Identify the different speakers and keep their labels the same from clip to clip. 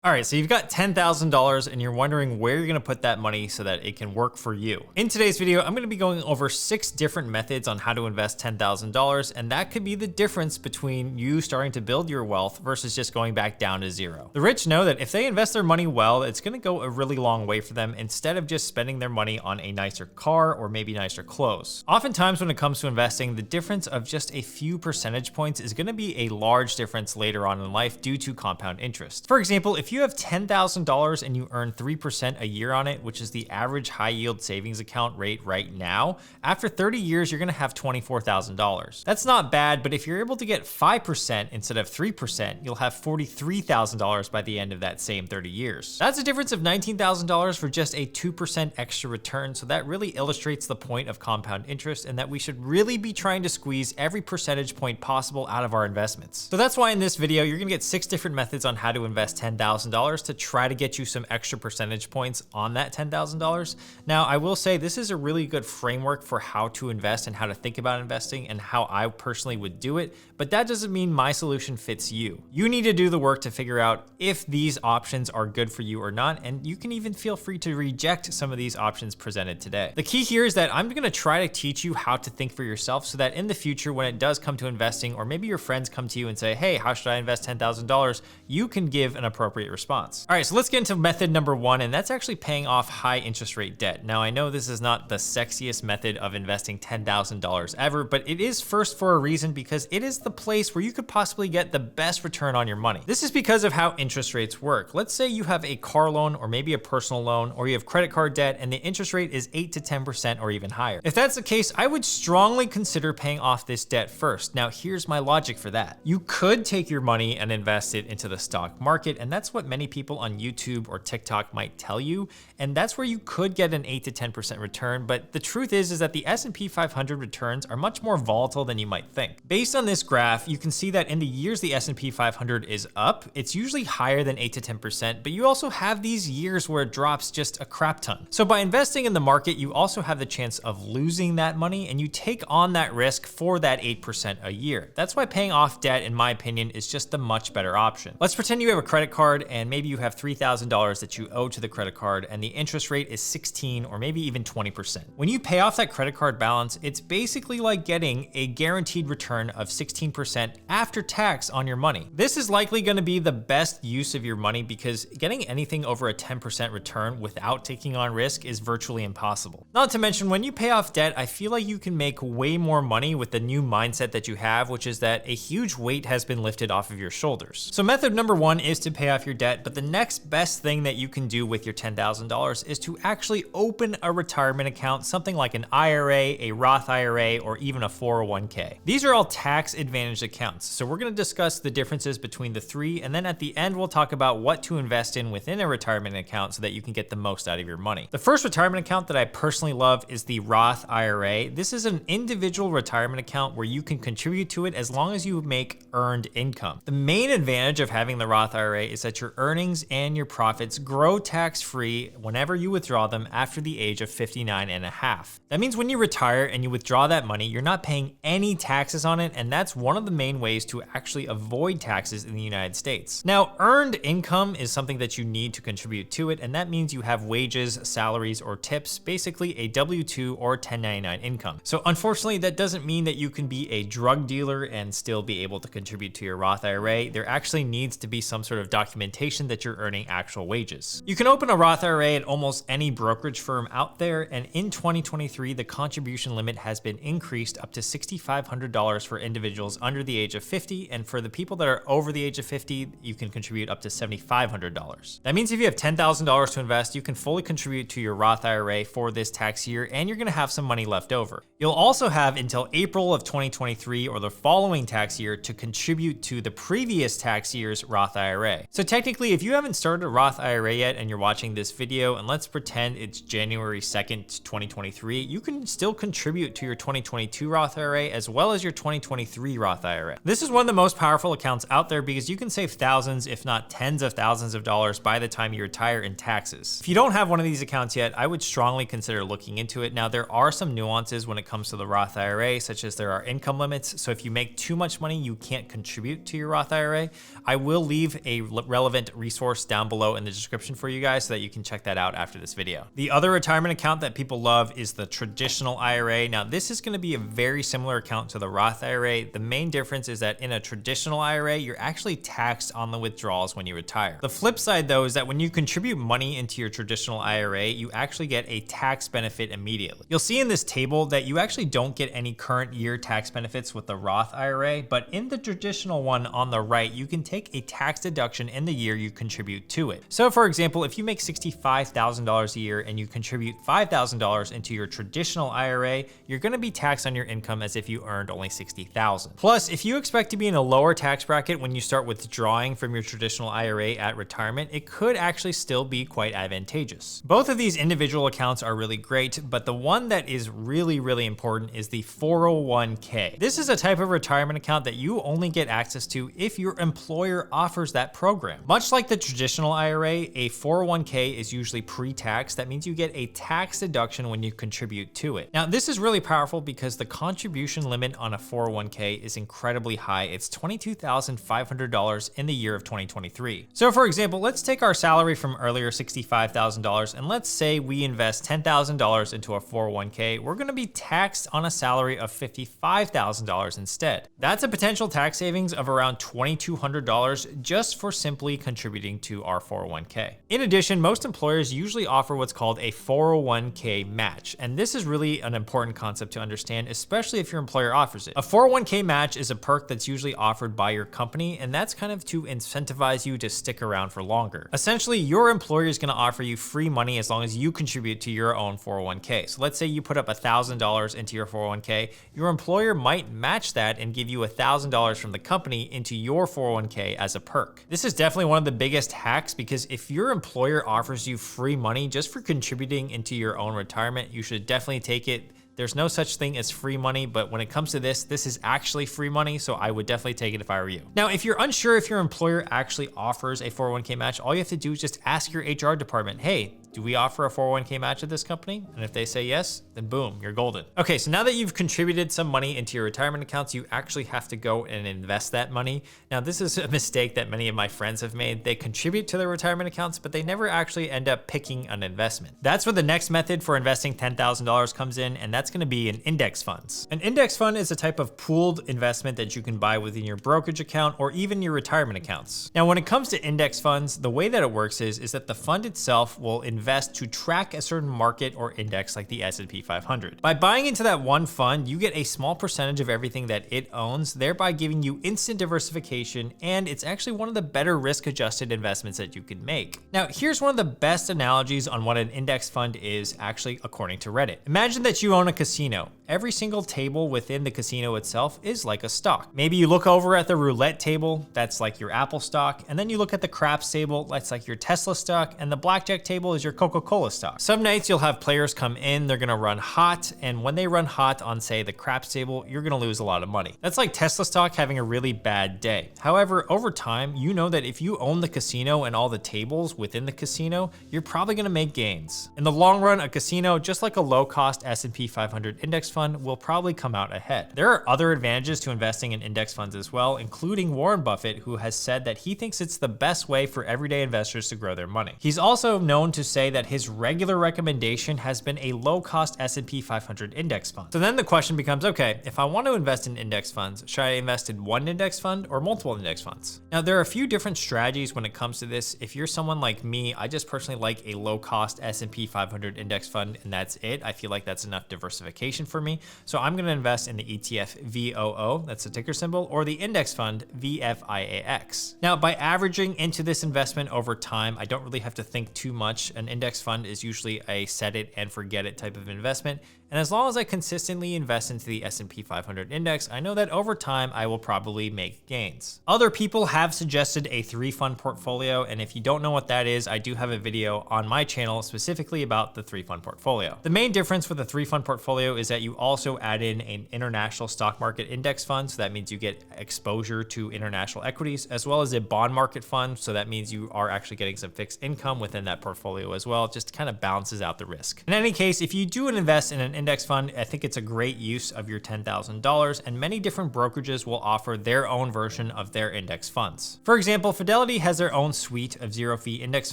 Speaker 1: All right, so you've got $10,000 and you're wondering where you're gonna put that money so that it can work for you. In today's video, I'm gonna be going over 6 different methods on how to invest $10,000, and that could be the difference between you starting to build your wealth versus just going back down to zero. The rich know that if they invest their money well, it's gonna go a really long way for them instead of just spending their money on a nicer car or maybe nicer clothes. Oftentimes when it comes to investing, the difference of just a few percentage points is gonna be a large difference later on in life due to compound interest. For example, if you have $10,000 and you earn 3% a year on it, which is the average high yield savings account rate right now, after 30 years, you're gonna have $24,000. That's not bad, but if you're able to get 5% instead of 3%, you'll have $43,000 by the end of that same 30 years. That's a difference of $19,000 for just a 2% extra return, so that really illustrates the point of compound interest and that we should really be trying to squeeze every percentage point possible out of our investments. So that's why in this video, you're gonna get 6 different methods on how to invest $10,000 to try to get you some extra percentage points on that $10,000. Now, I will say this is a really good framework for how to invest and how to think about investing and how I personally would do it, but that doesn't mean my solution fits you. You need to do the work to figure out if these options are good for you or not, and you can even feel free to reject some of these options presented today. The key here is that I'm gonna try to teach you how to think for yourself so that in the future, when it does come to investing, or maybe your friends come to you and say, hey, how should I invest $10,000? You can give an appropriate response. All right, so let's get into method number 1, and that's actually paying off high interest rate debt. Now, I know this is not the sexiest method of investing $10,000 ever, but it is first for a reason because it is the place where you could possibly get the best return on your money. This is because of how interest rates work. Let's say you have a car loan or maybe a personal loan, or you have credit card debt and the interest rate is 8 to 10% or even higher. If that's the case, I would strongly consider paying off this debt first. Now, here's my logic for that. You could take your money and invest it into the stock market, and that's what many people on YouTube or TikTok might tell you, and that's where you could get an 8 to 10% return, but the truth is that the S&P 500 returns are much more volatile than you might think. Based on this graph, you can see that in the years the S&P 500 is up, it's usually higher than 8 to 10%, but you also have these years where it drops just a crap ton. So by investing in the market, you also have the chance of losing that money, and you take on that risk for that 8% a year. That's why paying off debt, in my opinion, is just the much better option. Let's pretend you have a credit card and maybe you have $3,000 that you owe to the credit card and the interest rate is 16 or maybe even 20%. When you pay off that credit card balance, it's basically like getting a guaranteed return of 16% after tax on your money. This is likely going to be the best use of your money because getting anything over a 10% return without taking on risk is virtually impossible. Not to mention, when you pay off debt, I feel like you can make way more money with the new mindset that you have, which is that a huge weight has been lifted off of your shoulders. So method number 1 is to pay off your debt, but the next best thing that you can do with your $10,000 is to actually open a retirement account, something like an IRA, a Roth IRA, or even a 401k. These are all tax advantaged accounts. So we're gonna discuss the differences between the 3, and then at the end, we'll talk about what to invest in within a retirement account so that you can get the most out of your money. The first retirement account that I personally love is the Roth IRA. This is an individual retirement account where you can contribute to it as long as you make earned income. The main advantage of having the Roth IRA is that your earnings and your profits grow tax-free whenever you withdraw them after the age of 59 and a half. That means when you retire and you withdraw that money, you're not paying any taxes on it, and that's one of the main ways to actually avoid taxes in the United States. Now, earned income is something that you need to contribute to it, and that means you have wages, salaries, or tips, basically a W-2 or 1099 income. So unfortunately, that doesn't mean that you can be a drug dealer and still be able to contribute to your Roth IRA. There actually needs to be some sort of documentation that you're earning actual wages. You can open a Roth IRA at almost any brokerage firm out there, and in 2023, the contribution limit has been increased up to $6,500 for individuals under the age of 50, and for the people that are over the age of 50, you can contribute up to $7,500. That means if you have $10,000 to invest, you can fully contribute to your Roth IRA for this tax year, and you're gonna have some money left over. You'll also have until April of 2023 or the following tax year to contribute to the previous tax year's Roth IRA. So technically, if you haven't started a Roth IRA yet and you're watching this video, and let's pretend it's January 2nd, 2023, you can still contribute to your 2022 Roth IRA as well as your 2023 Roth IRA. This is one of the most powerful accounts out there because you can save thousands, if not tens of thousands of dollars by the time you retire in taxes. If you don't have one of these accounts yet, I would strongly consider looking into it. Now, there are some nuances when it comes to the Roth IRA, such as there are income limits. So if you make too much money, you can't contribute to your Roth IRA. I will leave a relevant relevant resource down below in the description for you guys so that you can check that out after this video. The other retirement account that people love is the traditional IRA. Now, this is going to be a very similar account to the Roth IRA. The main difference is that in a traditional IRA, you're actually taxed on the withdrawals when you retire. The flip side, though, is that when you contribute money into your traditional IRA, you actually get a tax benefit immediately. You'll see in this table that you actually don't get any current year tax benefits with the Roth IRA, but in the traditional one on the right, you can take a tax deduction in the year you contribute to it. So for example, if you make $65,000 a year and you contribute $5,000 into your traditional IRA, you're going to be taxed on your income as if you earned only $60,000. Plus, if you expect to be in a lower tax bracket when you start withdrawing from your traditional IRA at retirement, it could actually still be quite advantageous. Both of these individual accounts are really great, but the one that is really important is the 401k. This is a type of retirement account that you only get access to if your employer offers that program. Much like the traditional IRA, a 401k is usually pre-tax. That means you get a tax deduction when you contribute to it. Now, this is really powerful because the contribution limit on a 401k is incredibly high. It's $22,500 in the year of 2023. So for example, let's take our salary from earlier, $65,000, and let's say we invest $10,000 into a 401k. We're going to be taxed on a salary of $55,000 instead. That's a potential tax savings of around $2,200 just for simply contributing to our 401k. In addition, most employers usually offer what's called a 401k match, and this is really an important concept to understand, especially if your employer offers it. A 401k match is a perk that's usually offered by your company, and that's kind of to incentivize you to stick around for longer. Essentially, your employer is going to offer you free money as long as you contribute to your own 401k. So let's say you put up $1,000 into your 401k, your employer might match that and give you $1,000 from the company into your 401k as a perk. This is definitely one of the biggest hacks because if your employer offers you free money just for contributing into your own retirement, you should definitely take it. There's no such thing as free money, but when it comes to this is actually free money, so I would definitely take it if I were you. Now, if you're unsure if your employer actually offers a 401k match, all you have to do is just ask your HR department, hey, do we offer a 401k match at this company? And if they say yes, then boom, you're golden. Okay, so now that you've contributed some money into your retirement accounts, you actually have to go and invest that money. Now, this is a mistake that many of my friends have made. They contribute to their retirement accounts, but they never actually end up picking an investment. That's where the next method for investing $10,000 comes in, and that's gonna be an index funds. An index fund is a type of pooled investment that you can buy within your brokerage account or even your retirement accounts. Now, when it comes to index funds, the way that it works is that the fund itself will invest to track a certain market or index like the S&P 500. By buying into that one fund, you get a small percentage of everything that it owns, thereby giving you instant diversification, and it's actually one of the better risk-adjusted investments that you can make. Now, here's one of the best analogies on what an index fund is actually according to Reddit. Imagine that you own a casino. Every single table within the casino itself is like a stock. Maybe you look over at the roulette table, that's like your Apple stock, and then you look at the craps table, that's like your Tesla stock, and the blackjack table is your Coca-Cola stock. Some nights you'll have players come in, they're gonna run hot, and when they run hot on, say, the craps table, you're gonna lose a lot of money. That's like Tesla stock having a really bad day. However, over time, you know that if you own the casino and all the tables within the casino, you're probably gonna make gains. In the long run, a casino, just like a low-cost S&P 500 index fund, will probably come out ahead. There are other advantages to investing in index funds as well, including Warren Buffett, who has said that he thinks it's the best way for everyday investors to grow their money. He's also known to say that his regular recommendation has been a low-cost S&P 500 index fund. So then the question becomes, okay, if I want to invest in index funds, should I invest in one index fund or multiple index funds? Now, there are a few different strategies when it comes to this. If you're someone like me, I just personally like a low-cost S&P 500 index fund, and that's it. I feel like that's enough diversification for me. So I'm going to invest in the ETF VOO, that's the ticker symbol, or the index fund VFIAX. Now, by averaging into this investment over time, I don't really have to think too much. An index fund is usually a set it and forget it type of investment. And as long as I consistently invest into the S&P 500 index, I know that over time I will probably make gains. Other people have suggested a 3-fund portfolio, and if you don't know what that is, I do have a video on my channel specifically about the 3-fund portfolio. The main difference with a 3-fund portfolio is that you also add in an international stock market index fund, so that means you get exposure to international equities, as well as a bond market fund, so that means you are actually getting some fixed income within that portfolio as well. It just kind of balances out the risk. In any case, if you do invest in an index fund, I think it's a great use of your $10,000, and many different brokerages will offer their own version of their index funds. For example, Fidelity has their own suite of zero-fee index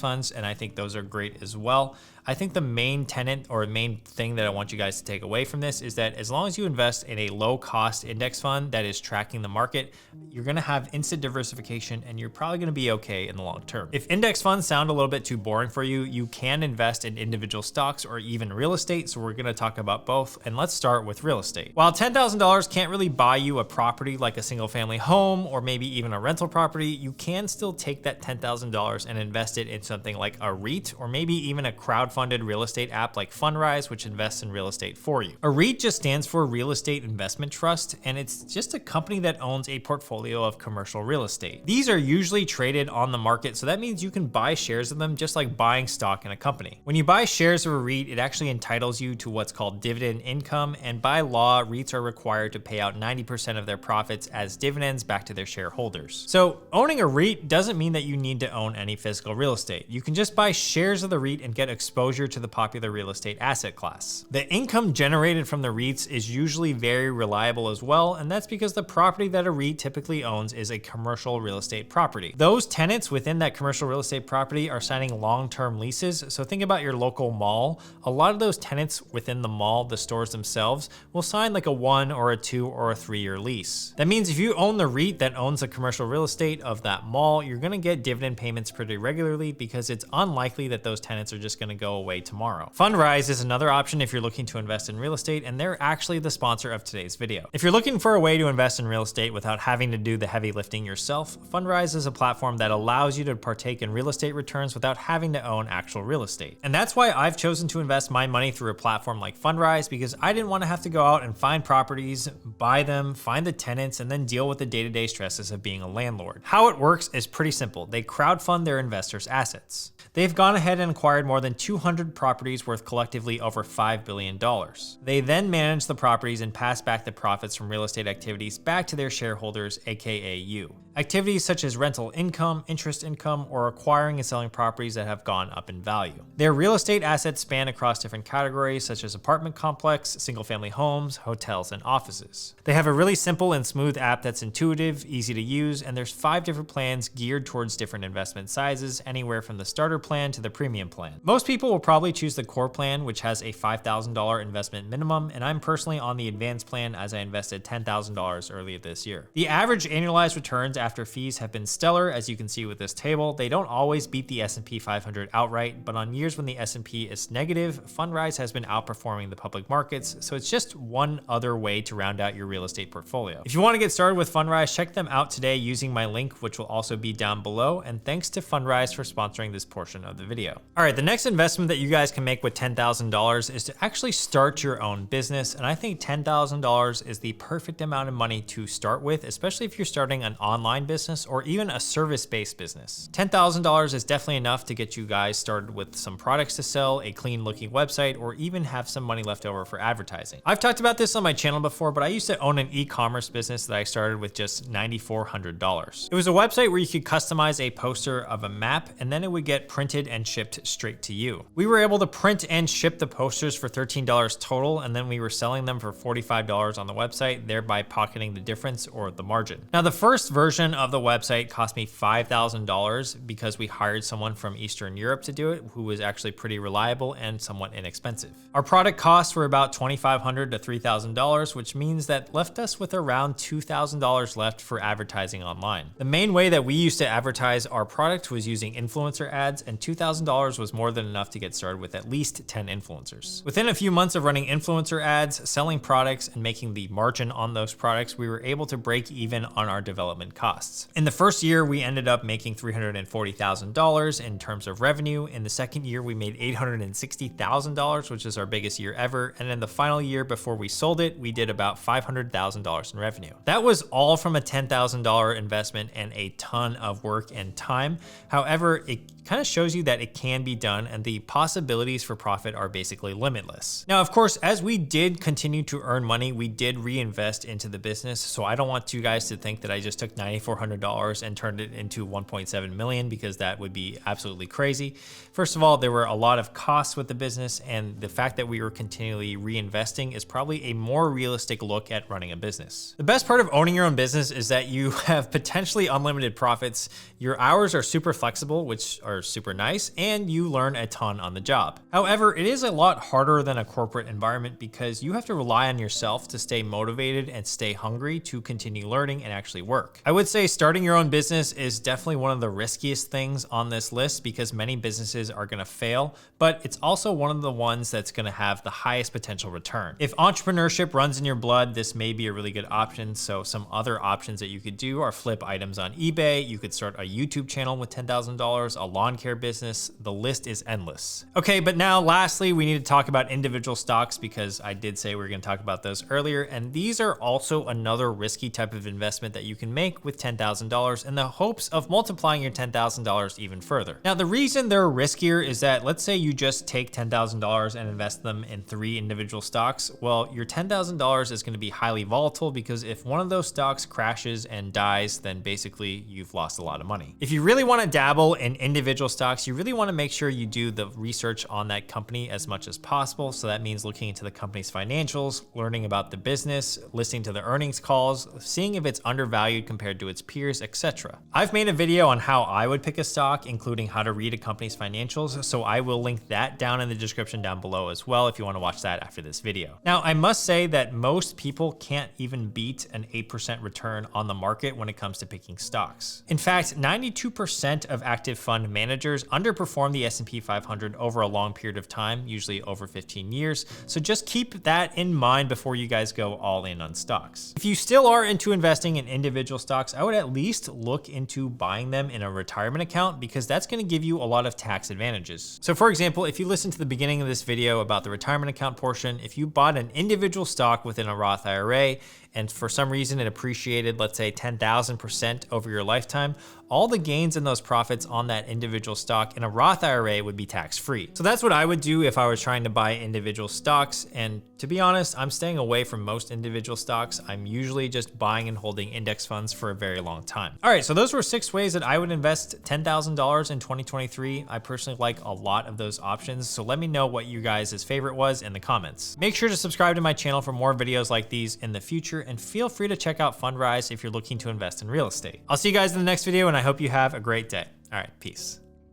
Speaker 1: funds, and I think those are great as well. I think the main tenet or main thing that I want you guys to take away from this is that as long as you invest in a low cost index fund that is tracking the market, you're gonna have instant diversification and you're probably gonna be okay in the long term. If index funds sound a little bit too boring for you, you can invest in individual stocks or even real estate. So we're gonna talk about both, and let's start with real estate. While $10,000 can't really buy you a property like a single family home or maybe even a rental property, you can still take that $10,000 and invest it in something like a REIT or maybe even a crowdfunded real estate app like Fundrise, which invests in real estate for you. A REIT just stands for Real Estate Investment Trust, and it's just a company that owns a portfolio of commercial real estate. These are usually traded on the market, so that means you can buy shares of them just like buying stock in a company. When you buy shares of a REIT, it actually entitles you to what's called dividend income, and by law, REITs are required to pay out 90% of their profits as dividends back to their shareholders. So owning a REIT doesn't mean that you need to own any physical real estate. You can just buy shares of the REIT and get exposure to the popular real estate asset class. The income generated from the REITs is usually very reliable as well, and that's because the property that a REIT typically owns is a commercial real estate property. Those tenants within that commercial real estate property are signing long-term leases, so think about your local mall. A lot of those tenants within the mall, the stores themselves, will sign like a 1 or a 2 or a 3-year lease. That means if you own the REIT that owns the commercial real estate of that mall, you're gonna get dividend payments pretty regularly because it's unlikely that those tenants are just gonna go away tomorrow. Fundrise is another option if you're looking to invest in real estate, and they're actually the sponsor of today's video. If you're looking for a way to invest in real estate without having to do the heavy lifting yourself, Fundrise is a platform that allows you to partake in real estate returns without having to own actual real estate. And that's why I've chosen to invest my money through a platform like Fundrise, because I didn't want to have to go out and find properties, buy them, find the tenants, and then deal with the day-to-day stresses of being a landlord. How it works is pretty simple. They crowdfund their investors' assets. They've gone ahead and acquired more than 200 properties worth collectively over $5 billion. They then manage the properties and pass back the profits from real estate activities back to their shareholders, aka you. Activities such as rental income, interest income, or acquiring and selling properties that have gone up in value. Their real estate assets span across different categories such as apartment complex, single-family homes, hotels, and offices. They have a really simple and smooth app that's intuitive, easy to use, and there's 5 different plans geared towards different investment sizes, anywhere from the starter plan to the premium plan. Most people will probably choose the core plan, which has a $5,000 investment minimum, and I'm personally on the advanced plan as I invested $10,000 earlier this year. The average annualized returns after fees have been stellar, as you can see with this table. They don't always beat the S&P 500 outright, but on years when the S&P is negative, Fundrise has been outperforming the public markets, so it's just one other way to round out your real estate portfolio. If you want to get started with Fundrise, check them out today using my link, which will also be down below, and thanks to Fundrise for sponsoring this portion of the video. All right, the next investment that you guys can make with $10,000 is to actually start your own business, and I think $10,000 is the perfect amount of money to start with, especially if you're starting an online business or even a service-based business. $10,000 is definitely enough to get you guys started with some products to sell, a clean looking website, or even have some money left over for advertising. I've talked about this on my channel before, but I used to own an e-commerce business that I started with just $9,400. It was a website where you could customize a poster of a map, and then it would get printed and shipped straight to you. We were able to print and ship the posters for $13 total, and then we were selling them for $45 on the website, thereby pocketing the difference or the margin. Now, the first version of the website cost me $5,000 because we hired someone from Eastern Europe to do it, who was actually pretty reliable and somewhat inexpensive. Our product costs were about $2,500 to $3,000, which means that left us with around $2,000 left for advertising online. The main way that we used to advertise our product was using influencer ads, and $2,000 was more than enough to get started with at least 10 influencers. Within a few months of running influencer ads, selling products, and making the margin on those products, we were able to break even on our development costs. In the first year, we ended up making $340,000 in terms of revenue. In the second year, we made $860,000, which is our biggest year ever. And in the final year before we sold it, we did about $500,000 in revenue. That was all from a $10,000 investment and a ton of work and time. However, it kind of shows you that it can be done and the possibilities for profit are basically limitless. Now, of course, as we did continue to earn money, we did reinvest into the business. So I don't want you guys to think that I just took $9,400 and turned it into 1.7 million, because that would be absolutely crazy. First of all, there were a lot of costs with the business, and the fact that we were continually reinvesting is probably a more realistic look at running a business. The best part of owning your own business is that you have potentially unlimited profits. Your hours are super flexible, which are super nice, and you learn a ton on the job. However, it is a lot harder than a corporate environment because you have to rely on yourself to stay motivated and stay hungry to continue learning and actually work. I would say starting your own business is definitely one of the riskiest things on this list because many businesses are going to fail, but it's also one of the ones that's going to have the highest potential return. If entrepreneurship runs in your blood, this may be a really good option. So some other options that you could do are flip items on eBay. You could start a YouTube channel with $10,000, a lawn care business. The list is endless. Okay, but now lastly, we need to talk about individual stocks because I did say we were going to talk about those earlier. And these are also another risky type of investment that you can make with $10,000 in the hopes of multiplying your $10,000 even further. Now, the reason they're riskier is that let's say you just take $10,000 and invest them in 3 individual stocks. Well, your $10,000 is going to be highly volatile because if one of those stocks crashes and dies, then basically you've lost a lot of money. If you really want to dabble in individual stocks, you really want to make sure you do the research on that company as much as possible. So that means looking into the company's financials, learning about the business, listening to the earnings calls, seeing if it's undervalued compared to its peers, etc. I've made a video on how I would pick a stock, including how to read a company's financials. So I will link that down in the description down below as well if you want to watch that after this video. Now, I must say that most people can't even beat an 8% return on the market when it comes to picking stocks. In fact, 92% of active fund managers underperform the S&P 500 over a long period of time, usually over 15 years. So just keep that in mind before you guys go all in on stocks. If you still are into investing in individual stocks, I would at least look into buying them in a retirement account because that's going to give you a lot of tax advantages. So for example, if you listen to the beginning of this video about the retirement account portion, if you bought an individual stock within a Roth IRA and for some reason it appreciated, let's say 10,000% over your lifetime, all the gains in those profits on that individual stock in a Roth IRA would be tax-free. So that's what I would do if I was trying to buy individual stocks. And to be honest, I'm staying away from most individual stocks. I'm usually just buying and holding index funds for a very long time. All right, so those were 6 ways that I would invest $10,000 in 2023. I personally like a lot of those options. So let me know what you guys' favorite was in the comments. Make sure to subscribe to my channel for more videos like these in the future, and feel free to check out Fundrise if you're looking to invest in real estate. I'll see you guys in the next video, and I hope you have a great day. All right, peace.